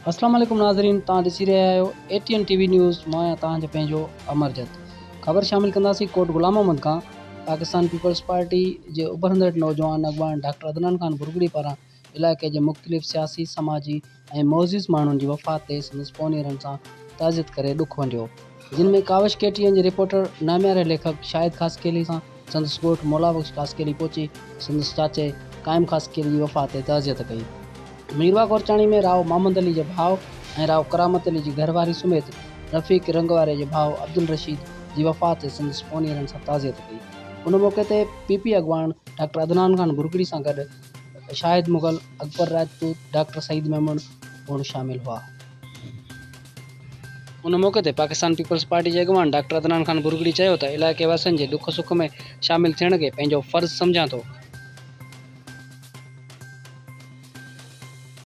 अस्सलाम वालेकुम नाज़रीन, तव्हां ॾिसी रहिया आहियो ATN TV न्यूज़। मां आहियां तव्हांजो पंहिंजो अमरजत। ख़बर शामिल कंदासीं कोट ग़ुलाम मोहम्मद खां। पाकिस्तान पीपल्स पार्टी जे उभरंदड़ नौजवान अॻवान डॉक्टर अदनान खान बुरगड़ी पारां इलाइक़े जे मुख़्तलिफ़ सियासी, समाजी ऐं मोअज़्ज़िज़ माण्हुनि जी वफ़ात ते संदसि पोनीरनि सां ताज़ियत करे ॾुखु वंडियो, जिन में कावश KTN जे रिपोर्टर नामियारे लेखक शाहिद ख़ासकेली सां संदसि ॻोठु मौला बख़्श ख़ासकेली पहुची संदसि चाचे क़ाइम ख़ासकेली जी वफ़ात ते ताज़ियत कई। मीरवा कोरचाणी में राव मोहम्मद अली जे भाउ ऐं राव करामत अली जी घरवारी समेत रफ़ीक रंगवारे जे भाउ अब्दुल रशीद जी वफ़ात ते संदसि पोनीरनि सां ताज़ियत कई। उन मौक़े ते PP अॻवान डॉक्टर अदनान खान बुरगड़ी सां गॾु शाहिद मुग़ल, अकबर राजपूत, डॉक्टर सईद मेमन पिणु शामिल हुआ। उन मौक़े ते पाकिस्तान पीपल्स पार्टी जे अॻवान डॉक्टर अदनान खान बुरगड़ी चयो त इलाइक़े वासियुनि जे दुख सुख में शामिल थियण खे पंहिंजो फ़र्ज़ु सम्झां थो